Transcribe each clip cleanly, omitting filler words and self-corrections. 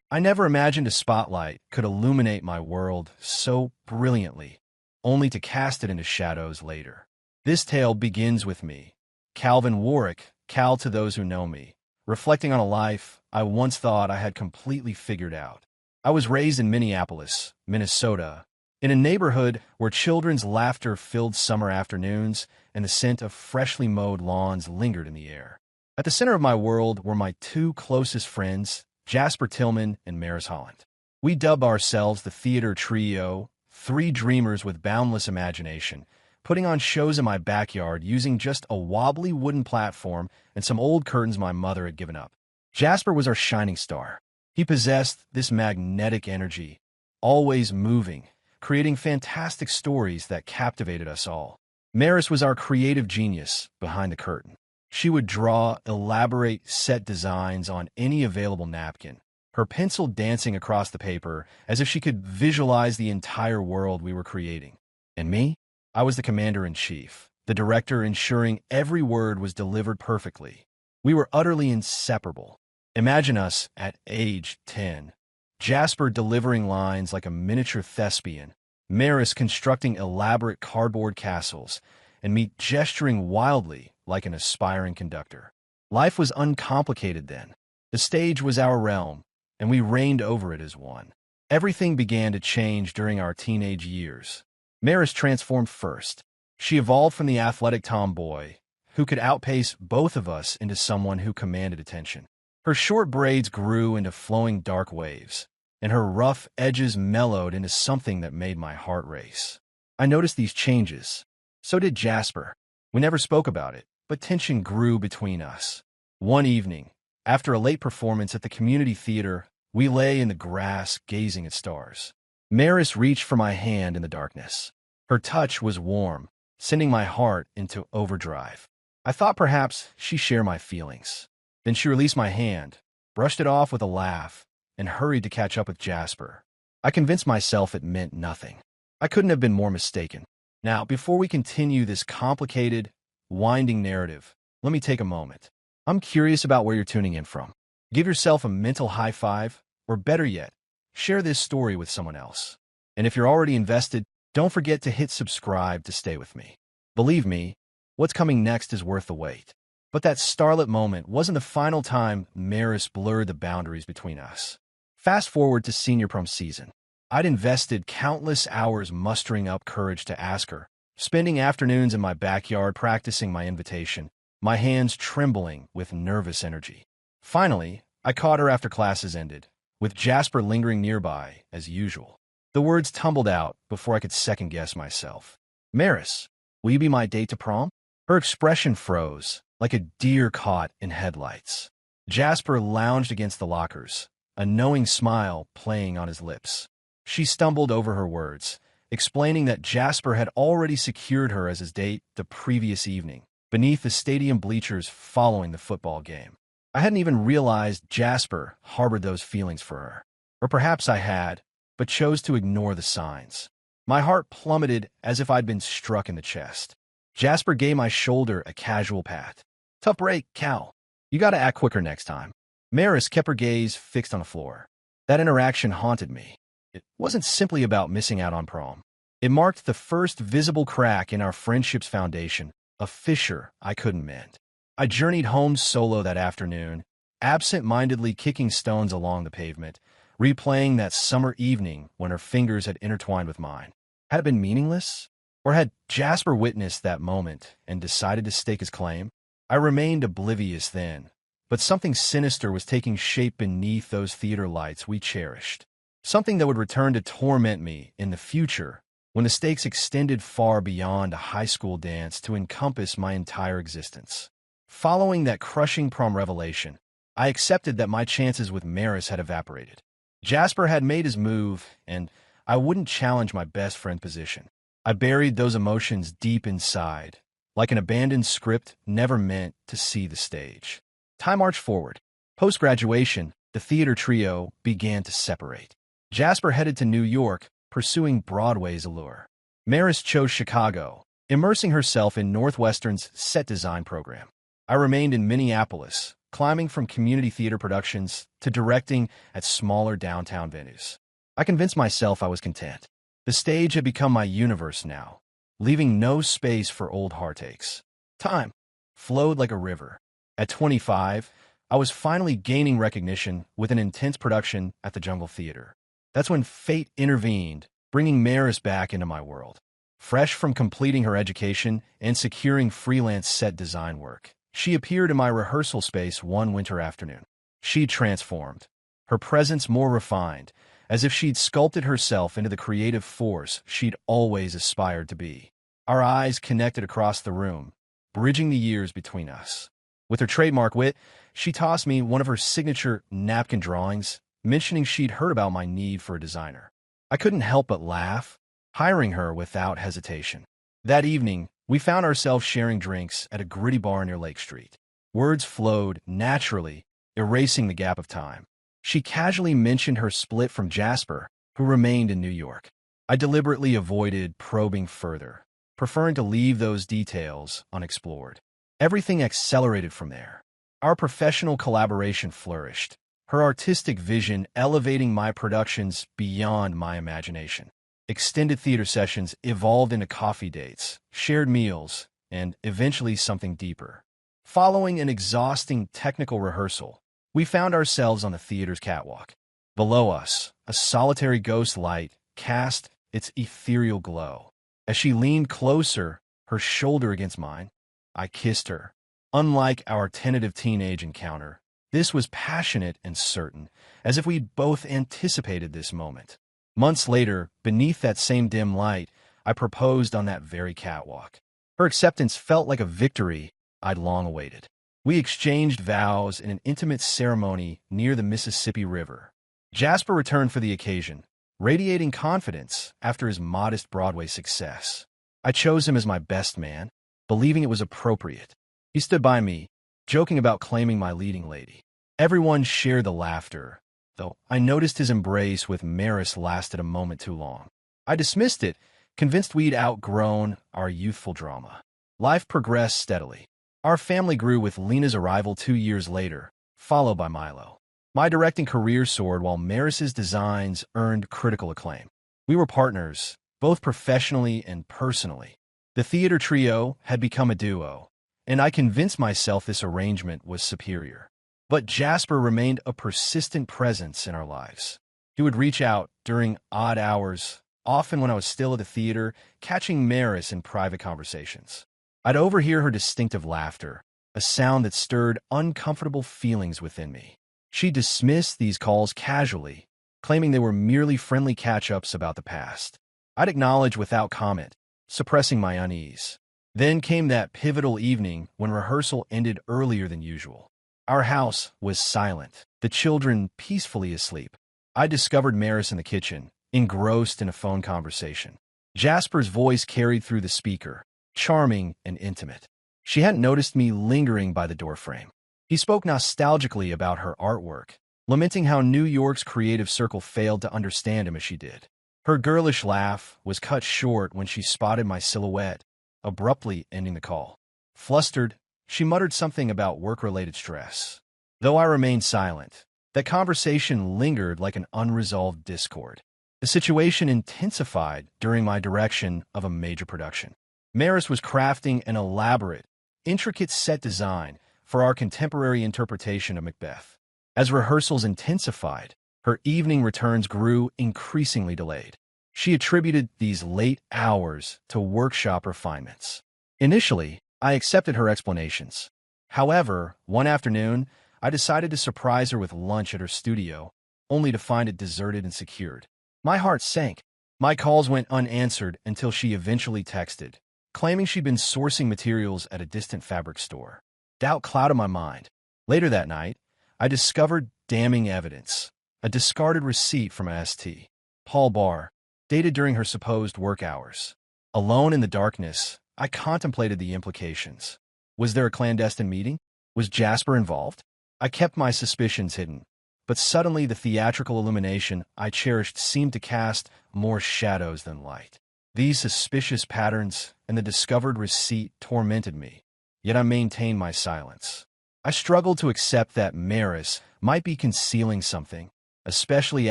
I never imagined a spotlight could illuminate my world so brilliantly, only to cast it into shadows later. This tale begins with me, Calvin Warwick, Cal to those who know me, reflecting on a life I once thought I had completely figured out. I was raised in Minneapolis, Minnesota, in a neighborhood where children's laughter filled summer afternoons and the scent of freshly mowed lawns lingered in the air. At the center of my world were my two closest friends, Jasper Tillman and Maris Holland. We dubbed ourselves the theater trio, three dreamers with boundless imagination, putting on shows in my backyard using just a wobbly wooden platform and some old curtains my mother had given up. Jasper was our shining star. He possessed this magnetic energy, always moving, creating fantastic stories that captivated us all. Maris was our creative genius behind the curtain. She would draw elaborate set designs on any available napkin, her pencil dancing across the paper as if she could visualize the entire world we were creating. And me? I was the commander-in-chief, the director ensuring every word was delivered perfectly. We were utterly inseparable. Imagine us at age 10. Jasper delivering lines like a miniature thespian, Maris constructing elaborate cardboard castles, and me gesturing wildly like an aspiring conductor. Life was uncomplicated then. The stage was our realm, and we reigned over it as one. Everything began to change during our teenage years. Maris transformed first. She evolved from the athletic tomboy, who could outpace both of us, into someone who commanded attention. Her short braids grew into flowing dark waves, and her rough edges mellowed into something that made my heart race. I noticed these changes. So did Jasper. We never spoke about it, but tension grew between us. One evening, after a late performance at the community theater, we lay in the grass gazing at stars. Maris reached for my hand in the darkness. Her touch was warm, sending my heart into overdrive. I thought perhaps she shared my feelings. Then she released my hand, brushed it off with a laugh, and hurried to catch up with Jasper. I convinced myself it meant nothing. I couldn't have been more mistaken. Now, before we continue this complicated, winding narrative, let me take a moment. I'm curious about where you're tuning in from. Give yourself a mental high five, or better yet, share this story with someone else. And if you're already invested, don't forget to hit subscribe to stay with me. Believe me, what's coming next is worth the wait. But that starlit moment wasn't the final time Maris blurred the boundaries between us. Fast forward to senior prom season. I'd invested countless hours mustering up courage to ask her, spending afternoons in my backyard practicing my invitation, my hands trembling with nervous energy. Finally, I caught her after classes ended, with Jasper lingering nearby, as usual. The words tumbled out before I could second-guess myself. "Maris, will you be my date to prom?" Her expression froze, like a deer caught in headlights. Jasper lounged against the lockers, a knowing smile playing on his lips. She stumbled over her words, explaining that Jasper had already secured her as his date the previous evening, beneath the stadium bleachers following the football game. I hadn't even realized Jasper harbored those feelings for her. Or perhaps I had, but chose to ignore the signs. My heart plummeted as if I'd been struck in the chest. Jasper gave my shoulder a casual pat. "Tough break, Cal. You gotta act quicker next time." Maris kept her gaze fixed on the floor. That interaction haunted me. It wasn't simply about missing out on prom. It marked the first visible crack in our friendship's foundation, a fissure I couldn't mend. I journeyed home solo that afternoon, absent-mindedly kicking stones along the pavement, replaying that summer evening when her fingers had intertwined with mine. Had it been meaningless? Or had Jasper witnessed that moment and decided to stake his claim? I remained oblivious then, but something sinister was taking shape beneath those theater lights we cherished. Something that would return to torment me in the future when the stakes extended far beyond a high school dance to encompass my entire existence. Following that crushing prom revelation, I accepted that my chances with Maris had evaporated. Jasper had made his move, and I wouldn't challenge my best friend position. I buried those emotions deep inside, like an abandoned script never meant to see the stage. Time marched forward. Post-graduation, the theater trio began to separate. Jasper headed to New York, pursuing Broadway's allure. Maris chose Chicago, immersing herself in Northwestern's set design program. I remained in Minneapolis, climbing from community theater productions to directing at smaller downtown venues. I convinced myself I was content. The stage had become my universe now, leaving no space for old heartaches. Time flowed like a river. At 25, I was finally gaining recognition with an intense production at the Jungle Theater. That's when fate intervened, bringing Maris back into my world. Fresh from completing her education and securing freelance set design work, she appeared in my rehearsal space one winter afternoon. She'd transformed, her presence more refined, as if she'd sculpted herself into the creative force she'd always aspired to be. Our eyes connected across the room, bridging the years between us. With her trademark wit, she tossed me one of her signature napkin drawings, mentioning she'd heard about my need for a designer. I couldn't help but laugh, hiring her without hesitation. That evening, we found ourselves sharing drinks at a gritty bar near Lake Street. Words flowed naturally, erasing the gap of time. She casually mentioned her split from Jasper, who remained in New York. I deliberately avoided probing further, preferring to leave those details unexplored. Everything accelerated from there. Our professional collaboration flourished, her artistic vision elevating my productions beyond my imagination. Extended theater sessions evolved into coffee dates, shared meals, and eventually something deeper. Following an exhausting technical rehearsal, we found ourselves on the theater's catwalk. Below us, a solitary ghost light cast its ethereal glow. As she leaned closer, her shoulder against mine, I kissed her. Unlike our tentative teenage encounter, this was passionate and certain, as if we'd both anticipated this moment. Months later, beneath that same dim light, I proposed on that very catwalk. Her acceptance felt like a victory I'd long awaited. We exchanged vows in an intimate ceremony near the Mississippi River. Jasper returned for the occasion, radiating confidence after his modest Broadway success. I chose him as my best man, believing it was appropriate. He stood by me, joking about claiming my leading lady. Everyone shared the laughter, though I noticed his embrace with Maris lasted a moment too long. I dismissed it, convinced we'd outgrown our youthful drama. Life progressed steadily. Our family grew with Lena's arrival 2 years later, followed by Milo. My directing career soared while Maris's designs earned critical acclaim. We were partners, both professionally and personally. The theater trio had become a duo, and I convinced myself this arrangement was superior. But Jasper remained a persistent presence in our lives. He would reach out during odd hours, often when I was still at the theater, catching Maris in private conversations. I'd overhear her distinctive laughter, a sound that stirred uncomfortable feelings within me. She dismissed these calls casually, claiming they were merely friendly catch-ups about the past. I'd acknowledge without comment, suppressing my unease. Then came that pivotal evening when rehearsal ended earlier than usual. Our house was silent, the children peacefully asleep. I discovered Maris in the kitchen, engrossed in a phone conversation. Jasper's voice carried through the speaker, charming and intimate. She hadn't noticed me lingering by the doorframe. He spoke nostalgically about her artwork, lamenting how New York's creative circle failed to understand him as she did. Her girlish laugh was cut short when she spotted my silhouette, abruptly ending the call. Flustered, she muttered something about work-related stress. Though I remained silent, that conversation lingered like an unresolved discord. The situation intensified during my direction of a major production. Maris was crafting an elaborate, intricate set design for our contemporary interpretation of Macbeth. As rehearsals intensified, her evening returns grew increasingly delayed. She attributed these late hours to workshop refinements. Initially, I accepted her explanations. However, one afternoon, I decided to surprise her with lunch at her studio, only to find it deserted and secured. My heart sank. My calls went unanswered until she eventually texted, claiming she'd been sourcing materials at a distant fabric store. Doubt clouded my mind. Later that night, I discovered damning evidence, a discarded receipt from a St. Paul bar, dated during her supposed work hours. Alone in the darkness, I contemplated the implications. Was there a clandestine meeting? Was Jasper involved? I kept my suspicions hidden, but suddenly the theatrical illumination I cherished seemed to cast more shadows than light. These suspicious patterns and the discovered receipt tormented me, yet I maintained my silence. I struggled to accept that Maris might be concealing something, especially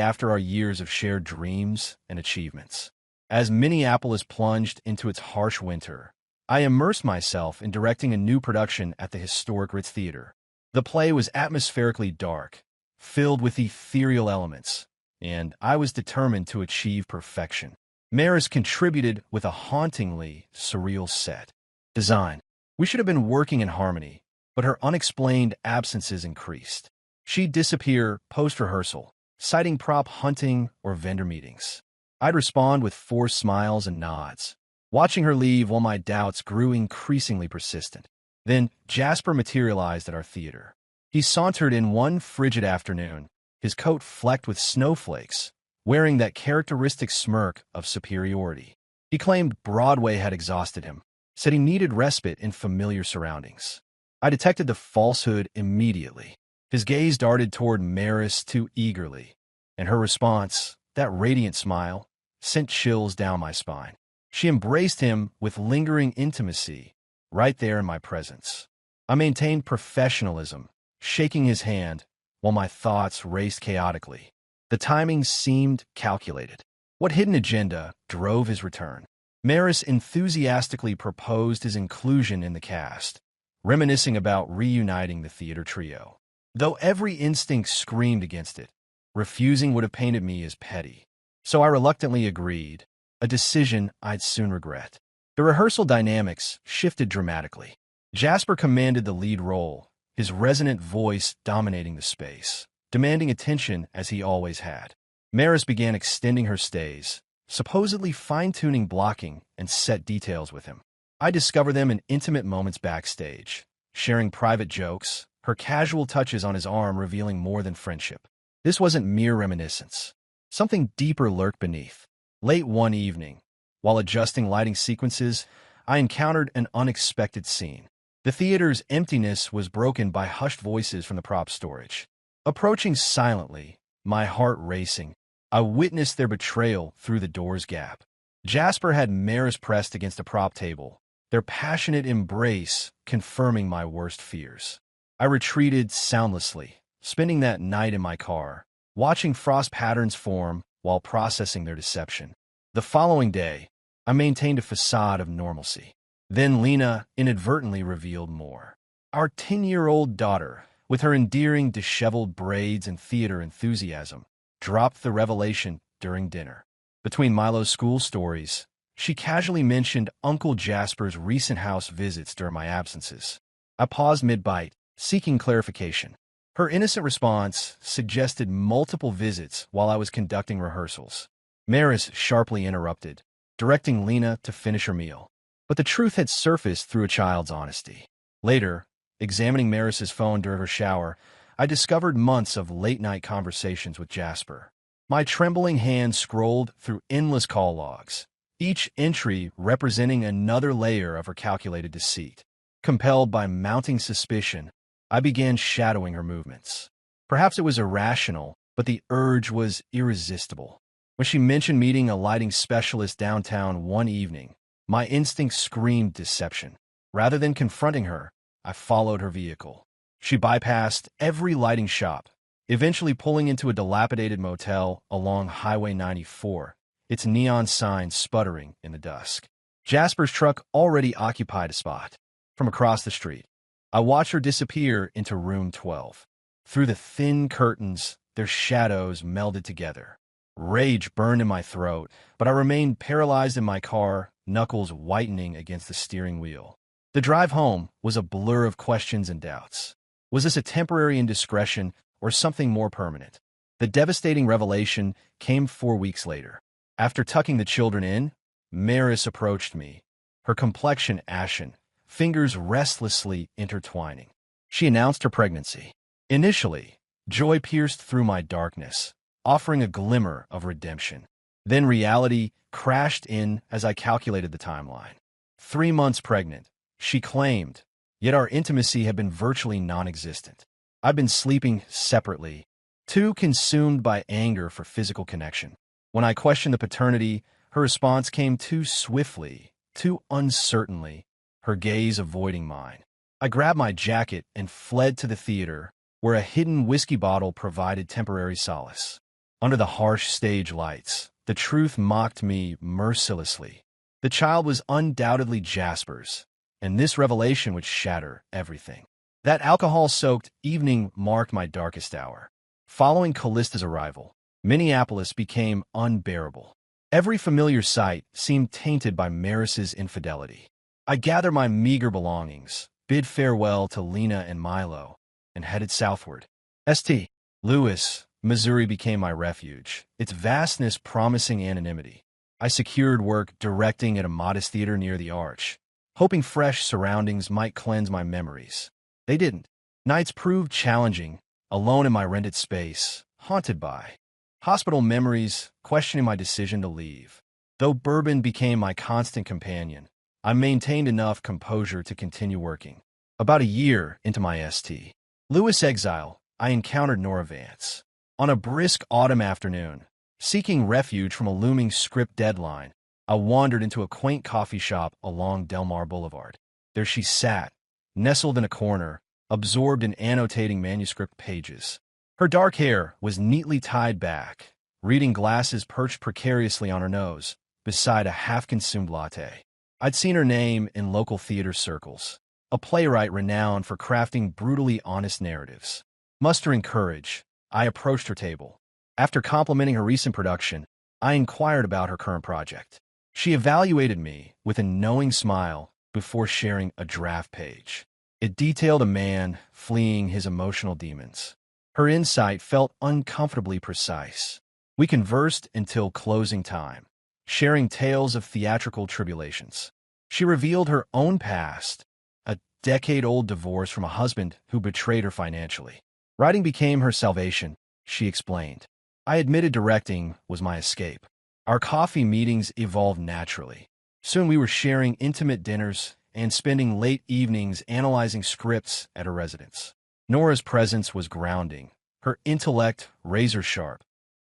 after our years of shared dreams and achievements. As Minneapolis plunged into its harsh winter, I immersed myself in directing a new production at the historic Ritz Theater. The play was atmospherically dark, filled with ethereal elements, and I was determined to achieve perfection. Maris contributed with a hauntingly surreal set design. We should have been working in harmony, but her unexplained absences increased. She'd disappear post-rehearsal, citing prop hunting or vendor meetings. I'd respond with forced smiles and nods, watching her leave while my doubts grew increasingly persistent. Then Jasper materialized at our theater. He sauntered in one frigid afternoon, his coat flecked with snowflakes, wearing that characteristic smirk of superiority. He claimed Broadway had exhausted him, said he needed respite in familiar surroundings. I detected the falsehood immediately. His gaze darted toward Maris too eagerly, and her response, that radiant smile, sent chills down my spine. She embraced him with lingering intimacy, right there in my presence. I maintained professionalism, shaking his hand, while my thoughts raced chaotically. The timing seemed calculated. What hidden agenda drove his return? Maris enthusiastically proposed his inclusion in the cast, reminiscing about reuniting the theater trio. Though every instinct screamed against it, refusing would have painted me as petty. So I reluctantly agreed, a decision I'd soon regret. The rehearsal dynamics shifted dramatically. Jasper commanded the lead role, his resonant voice dominating the space, demanding attention as he always had. Maris began extending her stays, supposedly fine-tuning blocking and set details with him. I discover them in intimate moments backstage, sharing private jokes, her casual touches on his arm revealing more than friendship. This wasn't mere reminiscence. Something deeper lurked beneath. Late one evening, while adjusting lighting sequences, I encountered an unexpected scene. The theater's emptiness was broken by hushed voices from the prop storage. Approaching silently, my heart racing, I witnessed their betrayal through the door's gap. Jasper had Maris pressed against a prop table, their passionate embrace confirming my worst fears. I retreated soundlessly, spending that night in my car, watching frost patterns form while processing their deception. The following day, I maintained a facade of normalcy. Then Lena inadvertently revealed more. Our 10-year-old daughter, with her endearing disheveled braids and theater enthusiasm, dropped the revelation during dinner. Between Milo's school stories, she casually mentioned Uncle Jasper's recent house visits during my absences. I paused mid-bite, seeking clarification. Her innocent response suggested multiple visits while I was conducting rehearsals. Maris sharply interrupted, directing Lena to finish her meal. But the truth had surfaced through a child's honesty. Later, examining Maris's phone during her shower, I discovered months of late-night conversations with Jasper. My trembling hand scrolled through endless call logs, each entry representing another layer of her calculated deceit. Compelled by mounting suspicion, I began shadowing her movements. Perhaps it was irrational, but the urge was irresistible. When she mentioned meeting a lighting specialist downtown one evening, my instinct screamed deception. Rather than confronting her, I followed her vehicle. She bypassed every lighting shop, eventually pulling into a dilapidated motel along Highway 94, its neon sign sputtering in the dusk. Jasper's truck already occupied a spot. From across the street, I watched her disappear into room 12. Through the thin curtains, their shadows melded together. Rage burned in my throat, but I remained paralyzed in my car, knuckles whitening against the steering wheel. The drive home was a blur of questions and doubts. Was this a temporary indiscretion or something more permanent? The devastating revelation came 4 weeks later. After tucking the children in, Maris approached me, her complexion ashen, fingers restlessly intertwining. She announced her pregnancy. Initially, joy pierced through my darkness, offering a glimmer of redemption. Then reality crashed in as I calculated the timeline. 3 months pregnant, she claimed, yet our intimacy had been virtually non-existent. I'd been sleeping separately, too consumed by anger for physical connection. When I questioned the paternity, her response came too swiftly, too uncertainly, her gaze avoiding mine. I grabbed my jacket and fled to the theater, where a hidden whiskey bottle provided temporary solace. Under the harsh stage lights, the truth mocked me mercilessly. The child was undoubtedly Jasper's, and this revelation would shatter everything. That alcohol-soaked evening marked my darkest hour. Following Callista's arrival, Minneapolis became unbearable. Every familiar sight seemed tainted by Maris's infidelity. I gathered my meager belongings, bid farewell to Lena and Milo, and headed southward. St. Louis, Missouri became my refuge, its vastness promising anonymity. I secured work directing at a modest theater near the Arch, hoping fresh surroundings might cleanse my memories. They didn't. Nights proved challenging, alone in my rented space, haunted by hospital memories, questioning my decision to leave. Though bourbon became my constant companion, I maintained enough composure to continue working. About a year into my St. Louis exile, I encountered Nora Vance. On a brisk autumn afternoon, seeking refuge from a looming script deadline, I wandered into a quaint coffee shop along Delmar Boulevard. There she sat, nestled in a corner, absorbed in annotating manuscript pages. Her dark hair was neatly tied back, reading glasses perched precariously on her nose, beside a half-consumed latte. I'd seen her name in local theater circles, a playwright renowned for crafting brutally honest narratives. Mustering courage, I approached her table. After complimenting her recent production, I inquired about her current project. She evaluated me with a knowing smile before sharing a draft page. It detailed a man fleeing his emotional demons. Her insight felt uncomfortably precise. We conversed until closing time, sharing tales of theatrical tribulations. She revealed her own past, a decade-old divorce from a husband who betrayed her financially. Writing became her salvation, she explained. I admitted directing was my escape. Our coffee meetings evolved naturally. Soon we were sharing intimate dinners and spending late evenings analyzing scripts at her residence. Nora's presence was grounding, her intellect razor-sharp,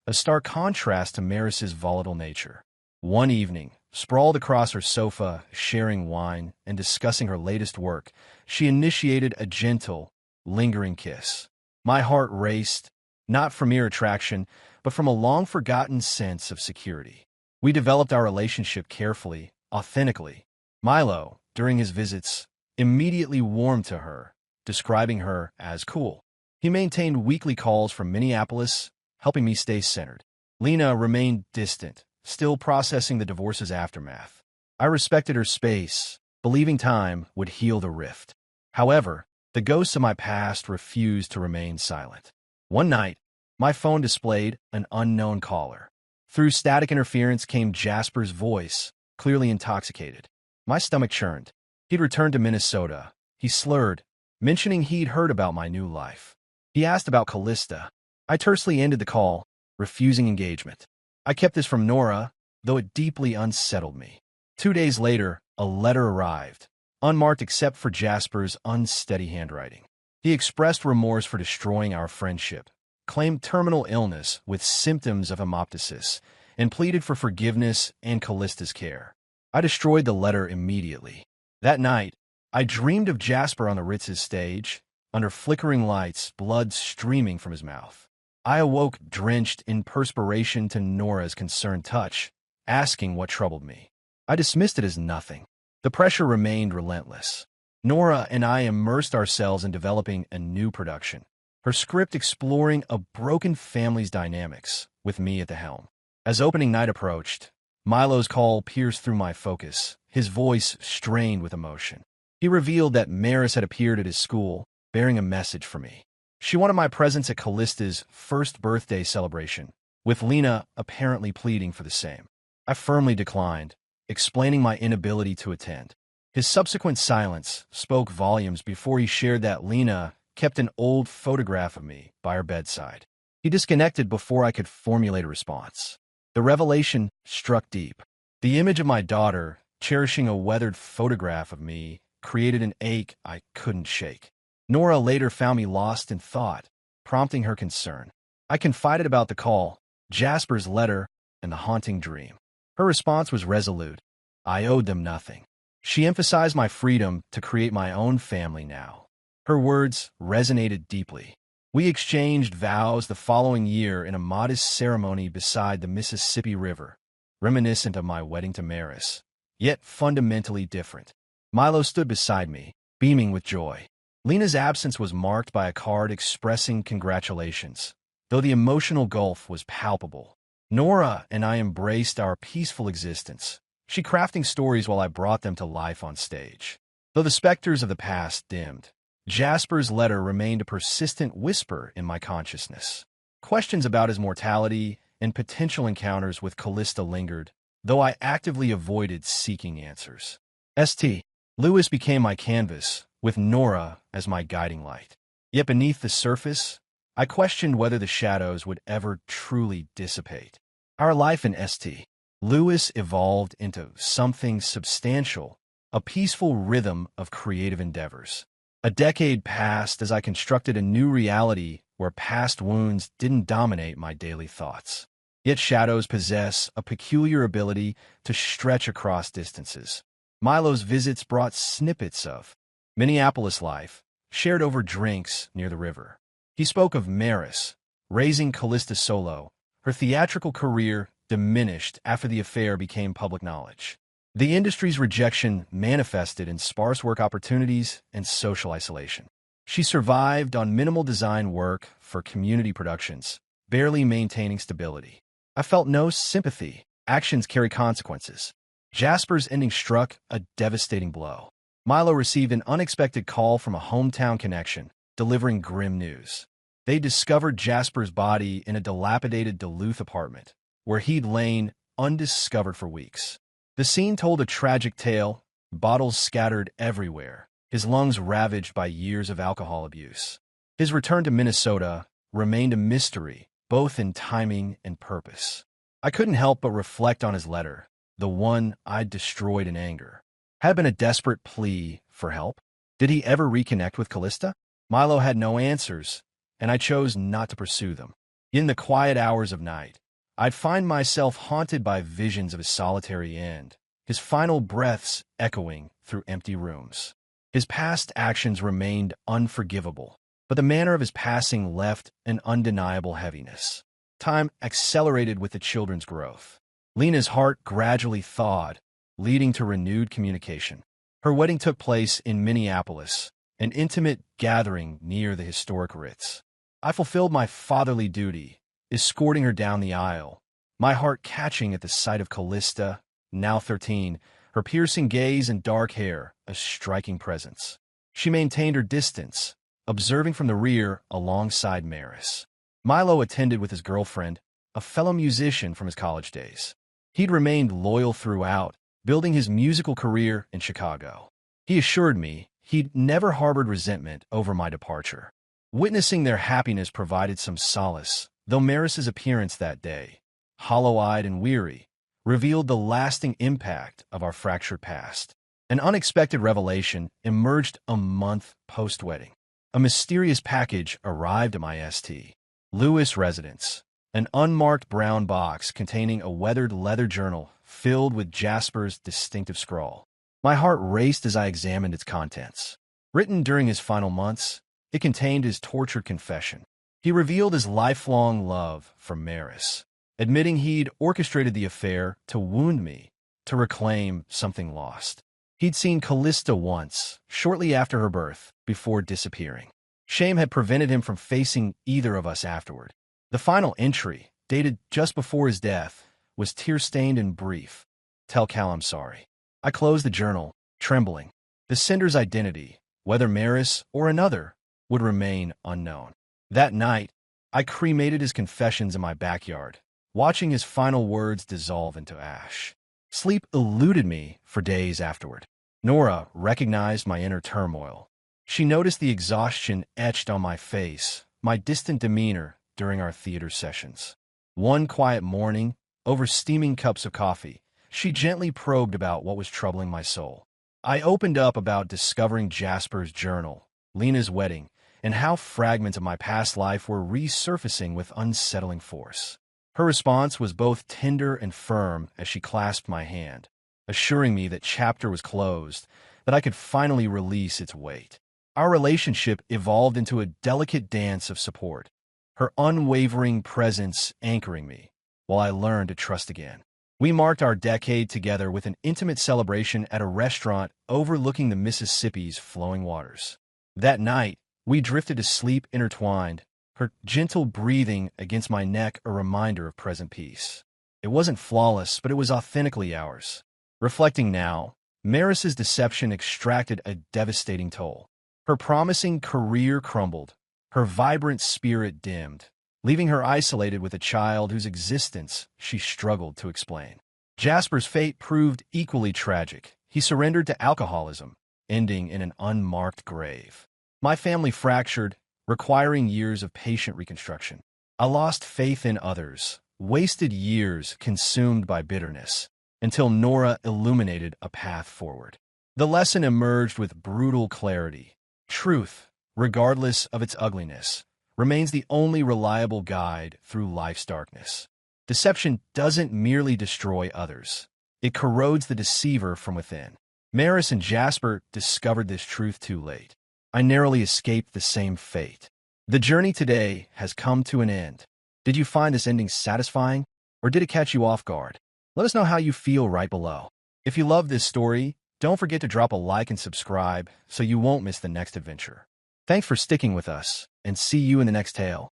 a stark contrast to Maris's volatile nature. One evening, sprawled across her sofa, sharing wine and discussing her latest work, she initiated a gentle, lingering kiss. My heart raced, not from mere attraction, but from a long-forgotten sense of security. We developed our relationship carefully, authentically. Milo, during his visits, immediately warmed to her, describing her as cool. He maintained weekly calls from Minneapolis, helping me stay centered. Lena remained distant, still processing the divorce's aftermath. I respected her space, believing time would heal the rift. However, the ghosts of my past refused to remain silent. One night, my phone displayed an unknown caller. Through static interference came Jasper's voice, clearly intoxicated. My stomach churned. He'd returned to Minnesota. He slurred, mentioning he'd heard about my new life. He asked about Callista. I tersely ended the call, refusing engagement. I kept this from Nora, though it deeply unsettled me. 2 days later, a letter arrived, unmarked except for Jasper's unsteady handwriting. He expressed remorse for destroying our friendship, claimed terminal illness with symptoms of hemoptysis, and pleaded for forgiveness and Callista's care. I destroyed the letter immediately. That night, I dreamed of Jasper on the Ritz's stage, under flickering lights, blood streaming from his mouth. I awoke drenched in perspiration to Nora's concerned touch, asking what troubled me. I dismissed it as nothing. The pressure remained relentless. Nora and I immersed ourselves in developing a new production, her script exploring a broken family's dynamics, with me at the helm. As opening night approached, Milo's call pierced through my focus, his voice strained with emotion. He revealed that Maris had appeared at his school, bearing a message for me. She wanted my presence at Callista's first birthday celebration, with Lena apparently pleading for the same. I firmly declined, explaining my inability to attend. His subsequent silence spoke volumes before he shared that Lena kept an old photograph of me by her bedside. He disconnected before I could formulate a response. The revelation struck deep. The image of my daughter, cherishing a weathered photograph of me, created an ache I couldn't shake. Nora later found me lost in thought, prompting her concern. I confided about the call, Jasper's letter, and the haunting dream. Her response was resolute. I owed them nothing. She emphasized my freedom to create my own family now. Her words resonated deeply. We exchanged vows the following year in a modest ceremony beside the Mississippi River, reminiscent of my wedding to Maris, yet fundamentally different. Milo stood beside me, beaming with joy. Lena's absence was marked by a card expressing congratulations, though the emotional gulf was palpable. Nora and I embraced our peaceful existence, she crafting stories while I brought them to life on stage. Though the specters of the past dimmed, Jasper's letter remained a persistent whisper in my consciousness. Questions about his mortality and potential encounters with Callista lingered, though I actively avoided seeking answers. St. Louis became my canvas, with Nora as my guiding light. Yet beneath the surface, I questioned whether the shadows would ever truly dissipate. Our life in St. Louis evolved into something substantial, a peaceful rhythm of creative endeavors. A decade passed as I constructed a new reality where past wounds didn't dominate my daily thoughts. Yet shadows possess a peculiar ability to stretch across distances. Milo's visits brought snippets of Minneapolis life, shared over drinks near the river. He spoke of Maris, raising Callista solo. Her theatrical career diminished after the affair became public knowledge. The industry's rejection manifested in sparse work opportunities and social isolation. She survived on minimal design work for community productions, barely maintaining stability. I felt no sympathy. Actions carry consequences. Jasper's ending struck a devastating blow. Milo received an unexpected call from a hometown connection, delivering grim news. They discovered Jasper's body in a dilapidated Duluth apartment, where he'd lain undiscovered for weeks. The scene told a tragic tale, bottles scattered everywhere, his lungs ravaged by years of alcohol abuse. His return to Minnesota remained a mystery, both in timing and purpose. I couldn't help but reflect on his letter, the one I'd destroyed in anger. Had it been a desperate plea for help? Did he ever reconnect with Callista? Milo had no answers, and I chose not to pursue them. In the quiet hours of night, I'd find myself haunted by visions of his solitary end, his final breaths echoing through empty rooms. His past actions remained unforgivable, but the manner of his passing left an undeniable heaviness. Time accelerated with the children's growth. Lena's heart gradually thawed, leading to renewed communication. Her wedding took place in Minneapolis, an intimate gathering near the historic Ritz. I fulfilled my fatherly duty, escorting her down the aisle, my heart catching at the sight of Callista, now 13, her piercing gaze and dark hair a striking presence. She maintained her distance, observing from the rear alongside Maris. Milo attended with his girlfriend, a fellow musician from his college days. He'd remained loyal throughout, building his musical career in Chicago. He assured me he'd never harbored resentment over my departure. Witnessing their happiness provided some solace, though Maris's appearance that day, hollow-eyed and weary, revealed the lasting impact of our fractured past. An unexpected revelation emerged a month post-wedding. A mysterious package arrived at my St. Louis residence, an unmarked brown box containing a weathered leather journal filled with Jasper's distinctive scrawl. My heart raced as I examined its contents. Written during his final months, it contained his tortured confession. He revealed his lifelong love for Maris, admitting he'd orchestrated the affair to wound me, to reclaim something lost. He'd seen Callista once, shortly after her birth, before disappearing. Shame had prevented him from facing either of us afterward. The final entry, dated just before his death, was tear-stained and brief. "Tell Cal I'm sorry." I closed the journal, trembling. The sender's identity, whether Maris or another, would remain unknown. That night, I cremated his confessions in my backyard, watching his final words dissolve into ash. Sleep eluded me for days afterward. Nora recognized my inner turmoil. She noticed the exhaustion etched on my face, my distant demeanor during our theater sessions. One quiet morning, over steaming cups of coffee, she gently probed about what was troubling my soul. I opened up about discovering Jasper's journal, Lena's wedding, and how fragments of my past life were resurfacing with unsettling force. Her response was both tender and firm as she clasped my hand. assuring me that chapter was closed, that I could finally release its weight. Our relationship evolved into a delicate dance of support, her unwavering presence anchoring me, while I learned to trust again. We marked our decade together with an intimate celebration at a restaurant overlooking the Mississippi's flowing waters. That night, we drifted to sleep intertwined, her gentle breathing against my neck a reminder of present peace. It wasn't flawless, but it was authentically ours. Reflecting now, Maris's deception extracted a devastating toll. Her promising career crumbled, her vibrant spirit dimmed, leaving her isolated with a child whose existence she struggled to explain. Jasper's fate proved equally tragic. He surrendered to alcoholism, ending in an unmarked grave. My family fractured, requiring years of patient reconstruction. I lost faith in others, wasted years consumed by bitterness, until Nora illuminated a path forward. The lesson emerged with brutal clarity. Truth, regardless of its ugliness, remains the only reliable guide through life's darkness. Deception doesn't merely destroy others. It corrodes the deceiver from within. Maris and Jasper discovered this truth too late. I narrowly escaped the same fate. The journey today has come to an end. Did you find this ending satisfying, or did it catch you off guard? Let us know how you feel right below. If you love this story, don't forget to drop a like and subscribe so you won't miss the next adventure. Thanks for sticking with us, and see you in the next tale.